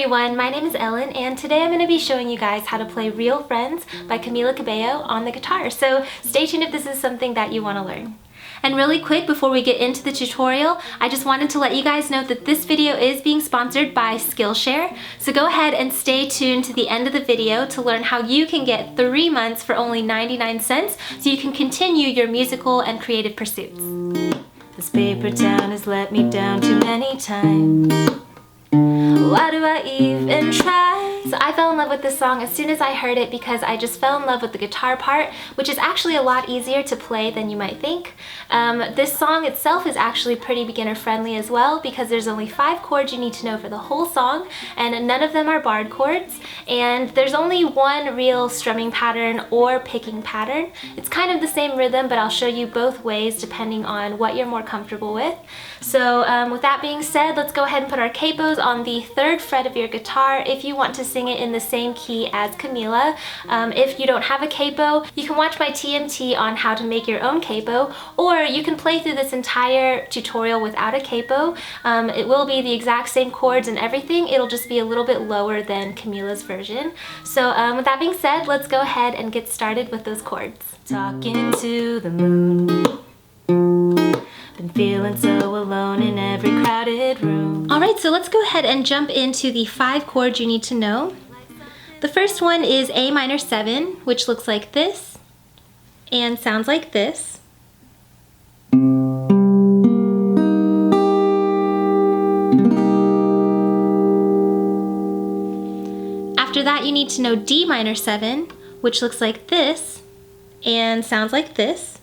everyone, my name is Ellen and today I'm going to be showing you guys how to play Real Friends by Camila Cabello on the guitar. So stay tuned if this is something that you want to learn. And really quick before we get into the tutorial, I just wanted to let you guys know that this video is being sponsored by Skillshare. So go ahead and stay tuned to the end of the video to learn how you can get 3 months for only 99 cents so you can continue your musical and creative pursuits. This paper town has let me down too many times. Why do I even try? So I fell in love with this song as soon as I heard it because I just fell in love with the guitar part, which is actually a lot easier to play than you might think. This song itself is actually pretty beginner friendly as well because there's only 5 chords you need to know for the whole song and none of them are barred chords, and there's only one real strumming pattern or picking pattern. It's kind of the same rhythm, but I'll show you both ways depending on what you're more comfortable with. So with that being said, let's go ahead and put our capos on the 3rd fret of your guitar if you want to sing it in the same key as Camila. If you don't have a capo, you can watch my TMT on how to make your own capo, or you can play through this entire tutorial without a capo. It will be the exact same chords and everything, it'll just be a little bit lower than Camila's version. So with that being said, let's go ahead and get started with those chords. Talking to the moon. Been feeling so alone in every crowded room. Alright, so let's go ahead and jump into the 5 chords you need to know. The first one is A minor 7, which looks like this and sounds like this. After that, you need to know D minor 7, which looks like this and sounds like this.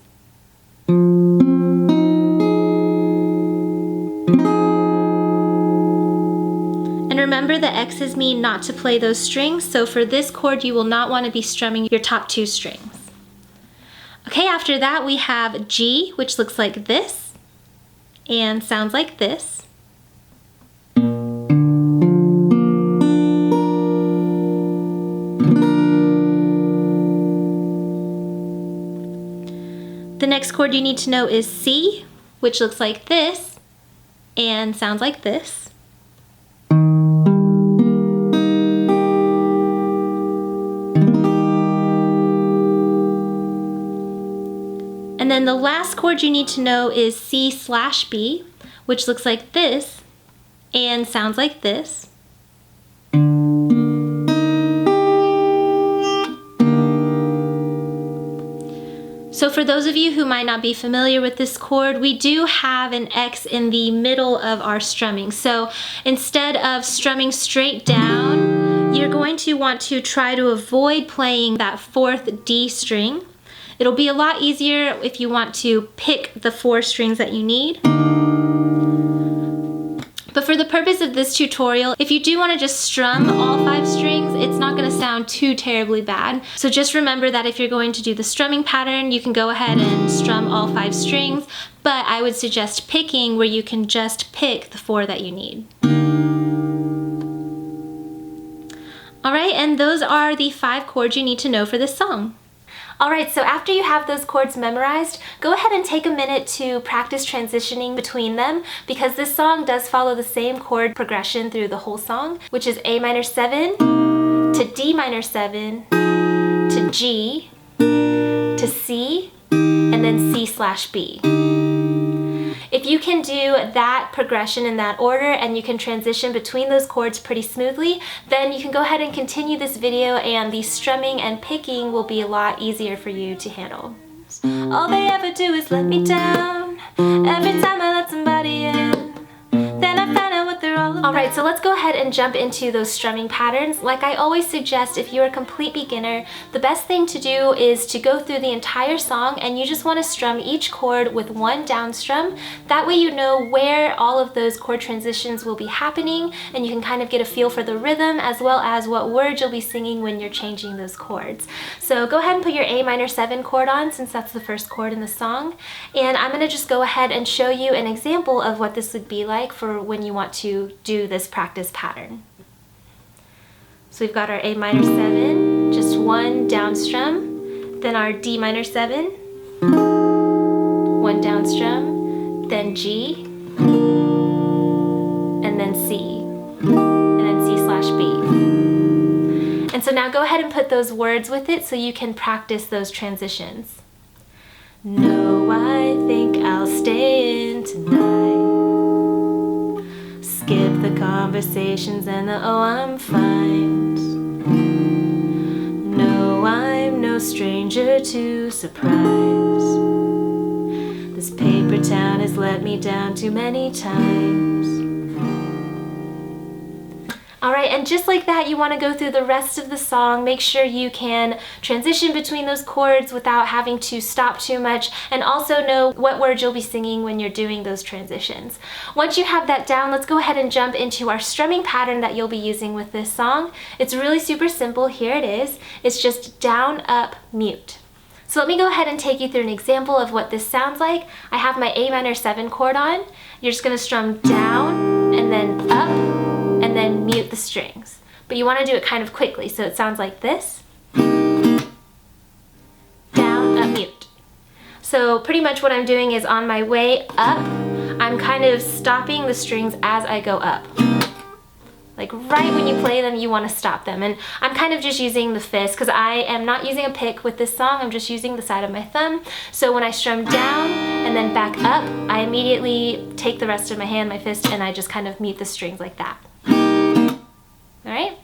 Remember the X's mean not to play those strings, so for this chord you will not want to be strumming your top 2 strings. Okay, after that we have G, which looks like this and sounds like this. The next chord you need to know is C, which looks like this and sounds like this. And then the last chord you need to know is C/B, which looks like this and sounds like this. So for those of you who might not be familiar with this chord, we do have an X in the middle of our strumming. So instead of strumming straight down, you're going to want to try to avoid playing that 4th D string. It'll be a lot easier if you want to pick the 4 strings that you need. But for the purpose of this tutorial, if you do want to just strum all 5 strings, it's not going to sound too terribly bad. So just remember that if you're going to do the strumming pattern, you can go ahead and strum all 5 strings, but I would suggest picking where you can just pick the 4 that you need. Alright, and those are the 5 chords you need to know for this song. Alright, so after you have those chords memorized, go ahead and take a minute to practice transitioning between them because this song does follow the same chord progression through the whole song, which is A minor 7 to D minor 7 to G to C and then C/B. If you can do that progression in that order and you can transition between those chords pretty smoothly, then you can go ahead and continue this video and the strumming and picking will be a lot easier for you to handle. All they ever do is let me down. Every time I let somebody in, then I find out what they're all about. Alright, so let's go ahead and jump into those strumming patterns. Like I always suggest, if you're a complete beginner, the best thing to do is to go through the entire song and you just want to strum each chord with 1 down strum. That way you know where all of those chord transitions will be happening and you can kind of get a feel for the rhythm as well as what words you'll be singing when you're changing those chords. So go ahead and put your A minor 7 chord on since that's the first chord in the song, and I'm going to just go ahead and show you an example of what this would be like for when you want to do this practice pattern. So we've got our A minor 7, just 1 down strum, then our D minor 7, 1 down strum, then G, and then C, and then C/B. So now go ahead and put those words with it so you can practice those transitions. No, I think I'll stay in tonight. Skip the conversations and the oh, I'm fine. No, I'm no stranger to surprise. This paper town has let me down too many times. Alright, and just like that, you want to go through the rest of the song. Make sure you can transition between those chords without having to stop too much, and also know what words you'll be singing when you're doing those transitions. Once you have that down, let's go ahead and jump into our strumming pattern that you'll be using with this song. It's really super simple. Here it is. It's just down, up, mute. So let me go ahead and take you through an example of what this sounds like. I have my A minor 7 chord on. You're just going to strum down and then up and then mute the strings. But you want to do it kind of quickly, so it sounds like this. Down, up, mute. So pretty much what I'm doing is on my way up, I'm kind of stopping the strings as I go up. Like right when you play them, you want to stop them. And I'm kind of just using the fist because I am not using a pick with this song. I'm just using the side of my thumb. So when I strum down and then back up, I immediately take the rest of my hand, my fist, and I just kind of mute the strings like that. Alright?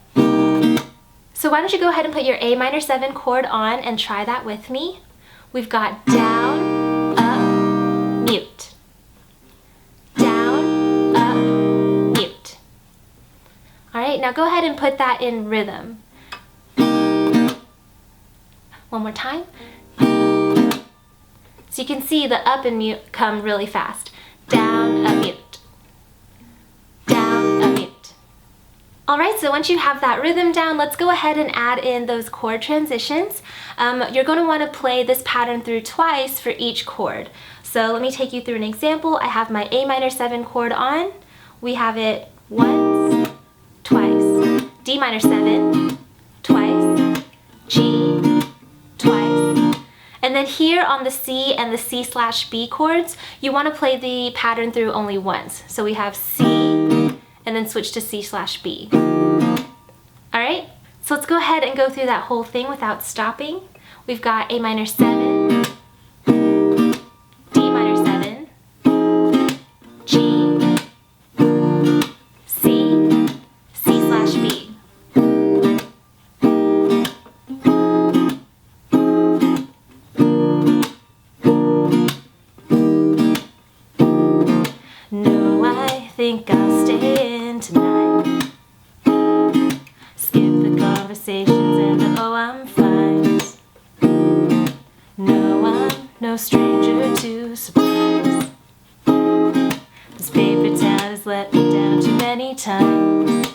So why don't you go ahead and put your A minor 7 chord on and try that with me. We've got down, up, mute. Down, up, mute. Alright, now go ahead and put that in rhythm. One more time. So you can see the up and mute come really fast. Down, up, mute. Down, up, mute. Alright, so once you have that rhythm down, let's go ahead and add in those chord transitions. You're going to want to play this pattern through twice for each chord. So let me take you through an example. I have my A minor 7 chord on. We have it once, twice. D minor 7, twice. G, twice. And then here on the C and the C/B chords, you want to play the pattern through only once. So we have C, and then switch to C/B. Alright, so let's go ahead and go through that whole thing without stopping. We've got A minor 7, D minor 7, G, C, C/B. No, I think I'll stay in tonight. Skip the conversations and the oh, I'm fine. No, I'm no stranger to surprise. This paper town has let me down too many times.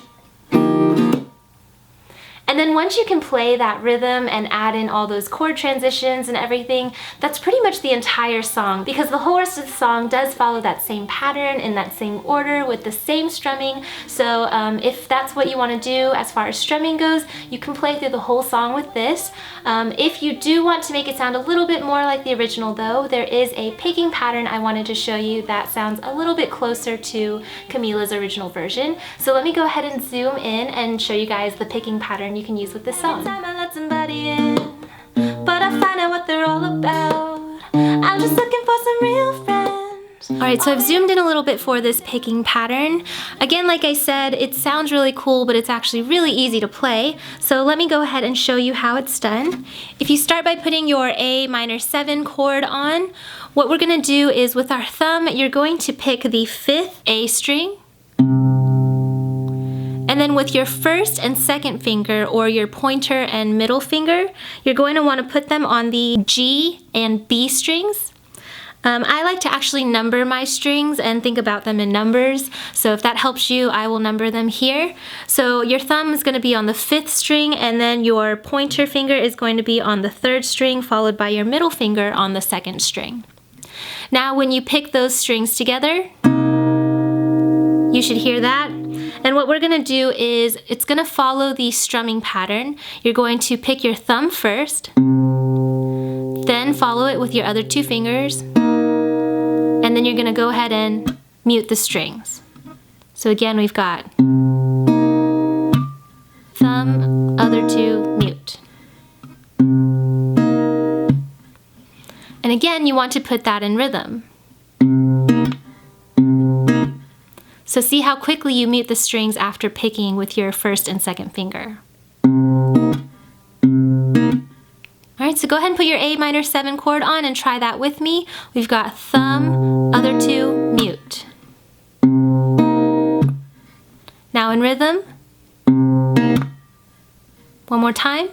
And then once you can play that rhythm and add in all those chord transitions and everything, that's pretty much the entire song, because the whole rest of the song does follow that same pattern in that same order with the same strumming. So if that's what you want to do as far as strumming goes, you can play through the whole song with this. If you do want to make it sound a little bit more like the original though, there is a picking pattern I wanted to show you that sounds a little bit closer to Camila's original version. So let me go ahead and zoom in and show you guys the picking pattern you can use with this song. Every time I let somebody in, but I find out what they're all about. I'm just looking for some real friends. Alright, so I've zoomed in a little bit for this picking pattern. Again, like I said, it sounds really cool, but it's actually really easy to play. So let me go ahead and show you how it's done. If you start by putting your A minor 7 chord on, what we're going to do is with our thumb, you're going to pick the 5th A string. And then with your first and second finger, or your pointer and middle finger, you're going to want to put them on the G and B strings. I like to actually number my strings and think about them in numbers, so if that helps you, I will number them here. So your thumb is going to be on the 5th string, and then your pointer finger is going to be on the 3rd string, followed by your middle finger on the 2nd string. Now when you pick those strings together, you should hear that. And what we're going to do is, it's going to follow the strumming pattern. You're going to pick your thumb first, then follow it with your other 2 fingers, and then you're going to go ahead and mute the strings. So again, we've got thumb, other 2, again, you want to put that in rhythm. So see how quickly you mute the strings after picking with your first and second finger. Alright, so go ahead and put your A minor 7 chord on and try that with me. We've got thumb, other two, mute. Now in rhythm. One more time.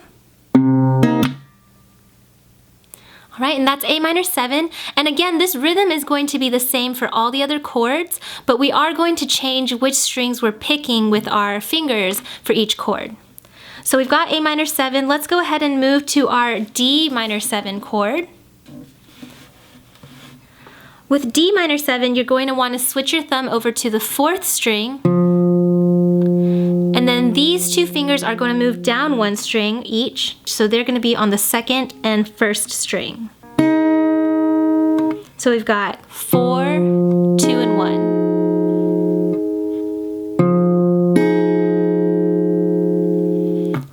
Alright, and that's A minor 7. And again, this rhythm is going to be the same for all the other chords, but we are going to change which strings we're picking with our fingers for each chord. So we've got A minor 7. Let's go ahead and move to our D minor 7 chord. With D minor 7, you're going to want to switch your thumb over to the 4th string. And then these two fingers are going to move down 1 string each. So they're going to be on the 2nd and 1st string. So we've got 4, 2, and 1.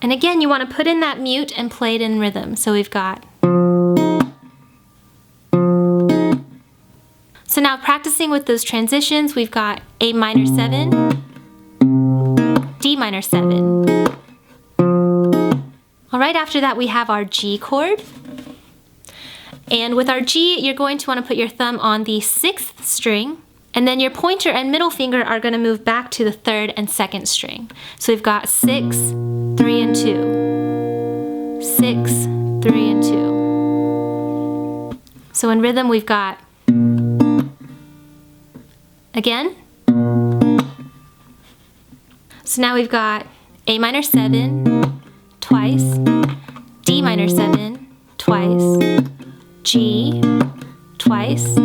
And again, you want to put in that mute and play it in rhythm. So we've got. So now practicing with those transitions, we've got A minor 7, D minor 7. All right, after that we have our G chord. And with our G, you're going to want to put your thumb on the 6th string, and then your pointer and middle finger are going to move back to the 3rd and 2nd string. So we've got 6, 3, and 2. 6, 3, and 2. So in rhythm we've got, again. So now we've got A minor 7, twice, D minor 7, twice, G, twice.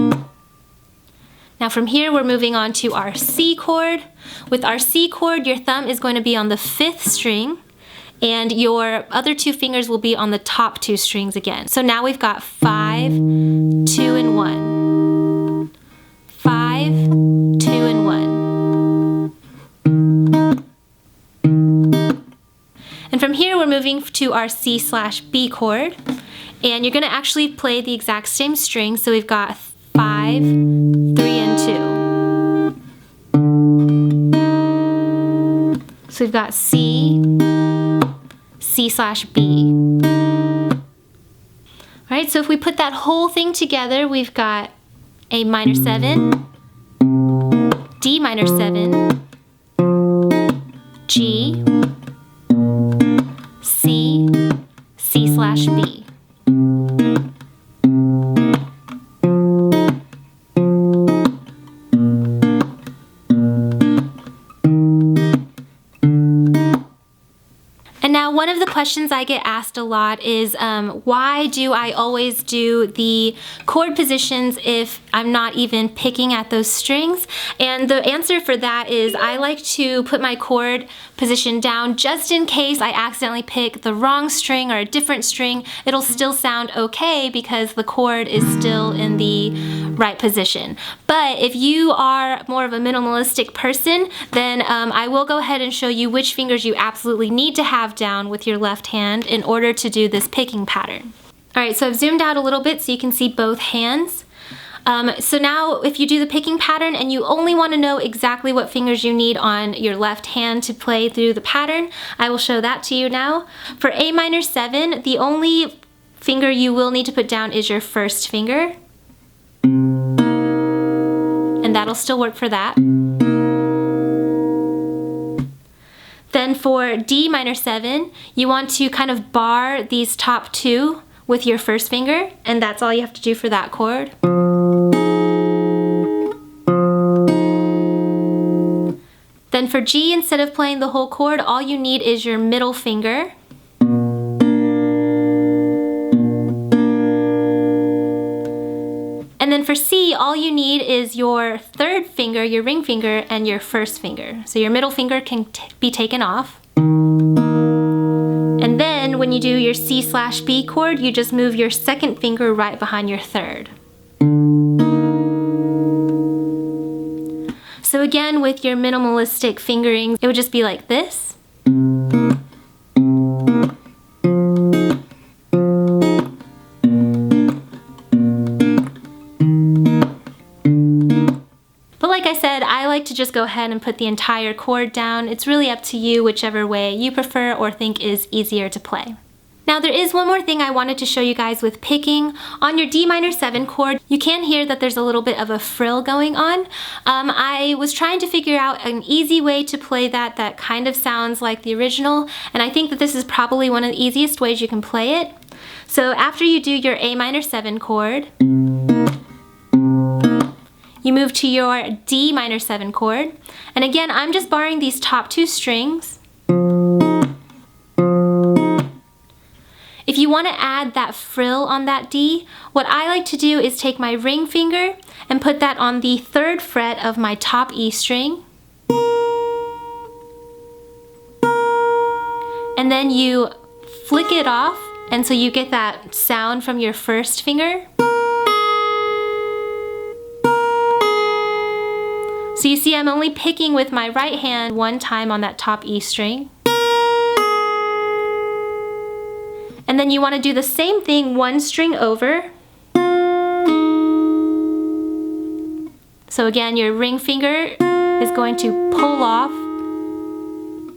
Now from here we're moving on to our C chord. With our C chord, your thumb is going to be on the 5th string, and your other two fingers will be on the top 2 strings again. So now we've got 5, 2, and 1. 5, 2, and 1. And from here we're moving to our C/B chord, and you're going to actually play the exact same string. So we've got 5, 3, and 2. So we've got C, C/B. Alright, so if we put that whole thing together, we've got A minor 7, D minor 7, G, C, C/B. And now one of the questions I get asked a lot is why do I always do the chord positions if I'm not even picking at those strings? And the answer for that is I like to put my chord position down just in case I accidentally pick the wrong string or a different string. It'll still sound okay because the chord is still in the right position. But if you are more of a minimalistic person, then I will go ahead and show you which fingers you absolutely need to have down with your left hand in order to do this picking pattern. Alright, so I've zoomed out a little bit so you can see both hands. So now if you do the picking pattern and you only want to know exactly what fingers you need on your left hand to play through the pattern, I will show that to you now. For A minor 7, the only finger you will need to put down is your first finger. And that'll still work for that. Then for D minor 7, you want to kind of bar these top 2 with your first finger, and that's all you have to do for that chord. Then for G, instead of playing the whole chord, all you need is your middle finger. And then for C, all you need is your third finger, your ring finger, and your first finger. So your middle finger can be taken off. And then when you do your C/B chord, you just move your second finger right behind your third. So again, with your minimalistic fingering, it would just be like this. like I said, I like to just go ahead and put the entire chord down. It's really up to you, whichever way you prefer or think is easier to play. Now there is one more thing I wanted to show you guys with picking. On your D minor 7 chord, you can hear that there's a little bit of a frill going on. I was trying to figure out an easy way to play that that kind of sounds like the original, and I think that this is probably one of the easiest ways you can play it. So after you do your A minor 7 chord, you move to your D minor 7 chord, and again I'm just barring these top 2 strings. If you want to add that frill on that D, what I like to do is take my ring finger and put that on the 3rd fret of my top E string. And then you flick it off, and so you get that sound from your 1st finger. So you see I'm only picking with my right hand one time on that top E string. And then you want to do the same thing one string over. So again, your ring finger is going to pull off.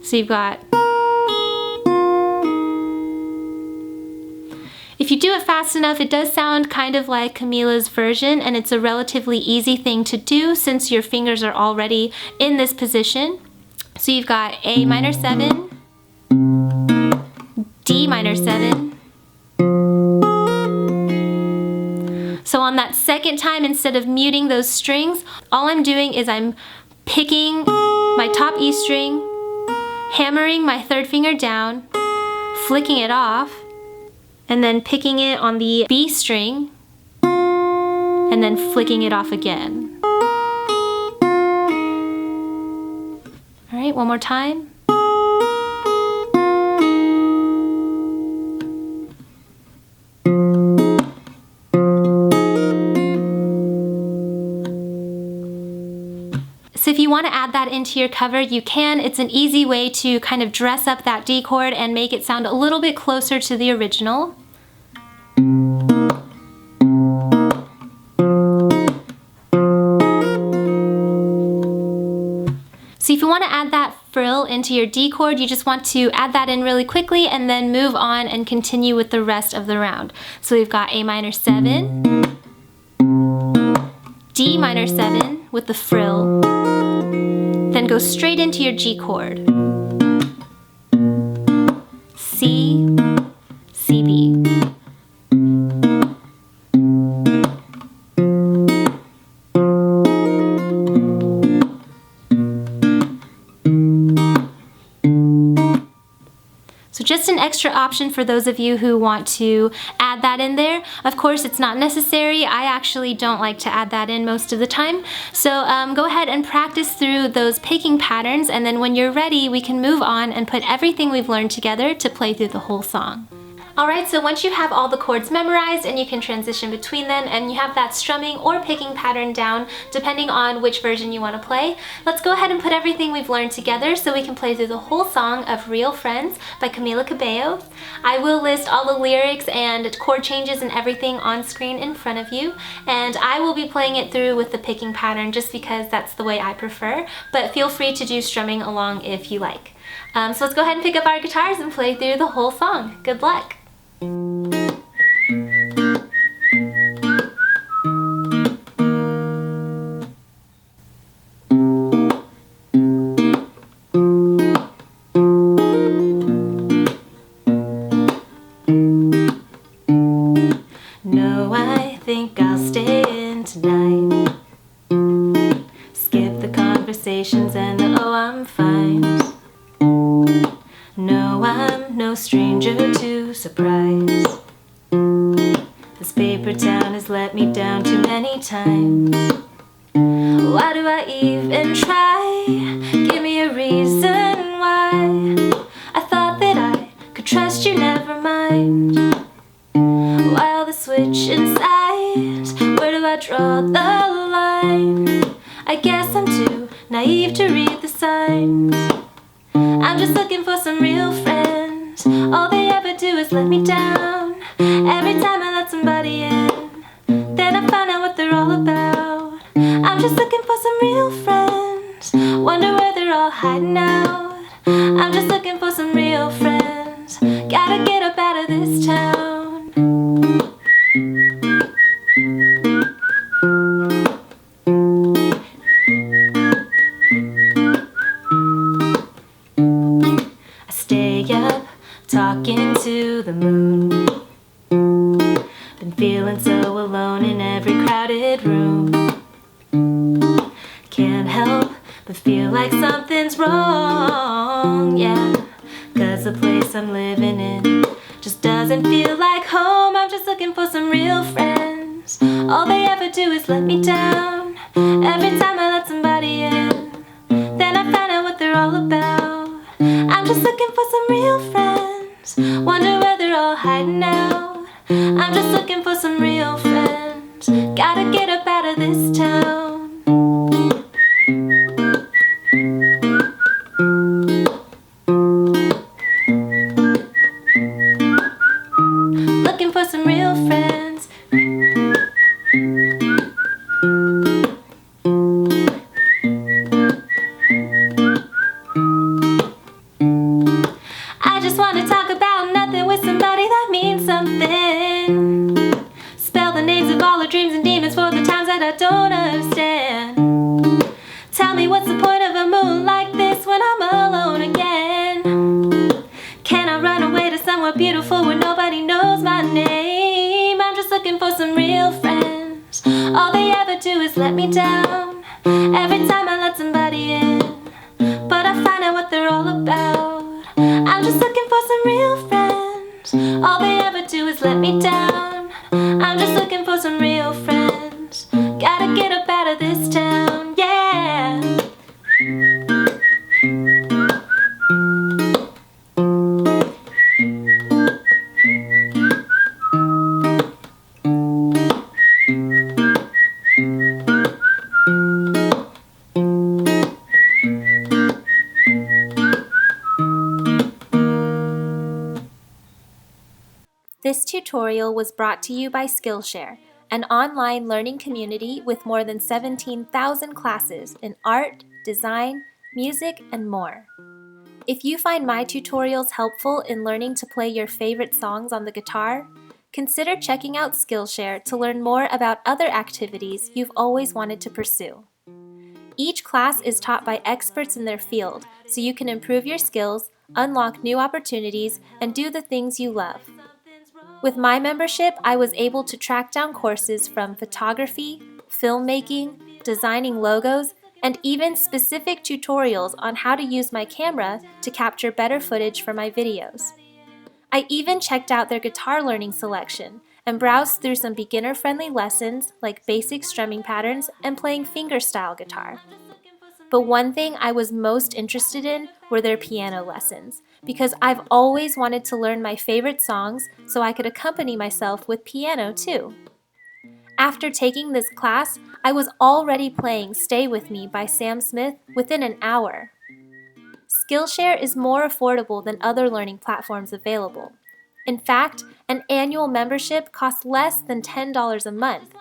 So you've got... If you do it fast enough, it does sound kind of like Camila's version, and it's a relatively easy thing to do since your fingers are already in this position. So you've got A minor 7, D minor 7. So on that second time, instead of muting those strings, all I'm doing is I'm picking my top E string, hammering my 3rd finger down, flicking it off, and then picking it on the B string, and then flicking it off again. All right, one more time. So if you want to add that into your cover, you can. It's an easy way to kind of dress up that D chord and make it sound a little bit closer to the original. So if you want to add that frill into your D chord, you just want to add that in really quickly and then move on and continue with the rest of the round. So we've got A minor 7, D minor 7 with the frill, then go straight into your G chord. C, C, B. So just an extra option for those of you who want to add that in there. Of course, it's not necessary. I actually don't like to add that in most of the time. So go ahead and practice through those picking patterns, and then when you're ready, we can move on and put everything we've learned together to play through the whole song. Alright, so once you have all the chords memorized and you can transition between them and you have that strumming or picking pattern down, depending on which version you want to play, let's go ahead and put everything we've learned together so we can play through the whole song of Real Friends by Camila Cabello. I will list all the lyrics and chord changes and everything on screen in front of you, and I will be playing it through with the picking pattern just because that's the way I prefer, but feel free to do strumming along if you like. So let's go ahead and pick up our guitars and play through the whole song. Good luck! No, I think I'll stay in tonight. Skip the conversations and oh, I'm fine. No, I'm no stranger to surprise. This paper town has let me down too many times. Why do I even try? Give me a reason why. I thought that I could trust you, never mind. Why all the switching sides? Where do I draw the line? I guess I'm too naive to read the signs. I'm just looking for some real friends. All they ever do is let me down. Every time I let somebody in, then I find out what they're all about. I'm just looking for some real friends. Wonder where they're all hiding out. I'm just looking for some real friends. Gotta get up out of this town. I stay up talking to the moon. Been feeling so alone in every crowded room. Can't help but feel like something's wrong, yeah. 'Cause the place I'm living in just doesn't feel like home. I'm just looking for some real friends. All they ever do is let me down. Every time I let somebody in, then I find out what they're all about. I'm just looking for some real friends. Wonder where they're all hiding out. I'm just looking for some real friends. Gotta get up out of this town. Looking for some real friends. I just want to talk about nothing with somebody that means something. Spell the names of all the dreams and demons for the times that I don't understand. Tell me what's the point of a moon like this when I'm alone again? Can I run away to somewhere beautiful where nobody knows my name? I'm just looking for some real friends. All they ever do is let me down. Every time I let somebody in, but I find out what they're all about. I'm just looking for some real friends. All they ever do is let me down. I'm just looking for some real friends. Gotta get up out of this town, yeah. This tutorial was brought to you by Skillshare, an online learning community with more than 17,000 classes in art, design, music, and more. If you find my tutorials helpful in learning to play your favorite songs on the guitar, consider checking out Skillshare to learn more about other activities you've always wanted to pursue. Each class is taught by experts in their field, so you can improve your skills, unlock new opportunities, and do the things you love. With my membership, I was able to track down courses from photography, filmmaking, designing logos, and even specific tutorials on how to use my camera to capture better footage for my videos. I even checked out their guitar learning selection and browsed through some beginner-friendly lessons like basic strumming patterns and playing fingerstyle guitar. But one thing I was most interested in were their piano lessons, because I've always wanted to learn my favorite songs so I could accompany myself with piano too. After taking this class, I was already playing Stay With Me by Sam Smith within an hour. Skillshare is more affordable than other learning platforms available. In fact, an annual membership costs less than $10 a month.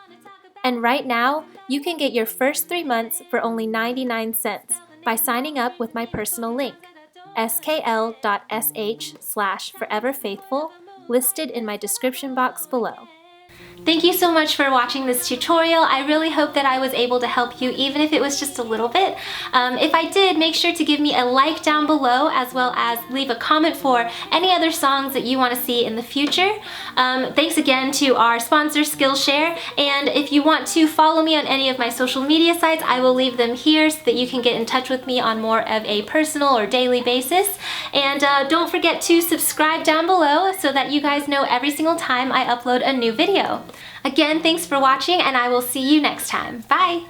And right now, you can get your first 3 months for only 99 cents by signing up with my personal link, skl.sh/foreverfaithful, listed in my description box below. Thank you so much for watching this tutorial. I really hope that I was able to help you, even if it was just a little bit. If I did, make sure to give me a like down below, as well as leave a comment for any other songs that you want to see in the future. Thanks again to our sponsor, Skillshare. And if you want to follow me on any of my social media sites, I will leave them here so that you can get in touch with me on more of a personal or daily basis. And don't forget to subscribe down below so that you guys know every single time I upload a new video. Again, thanks for watching, and I will see you next time. Bye!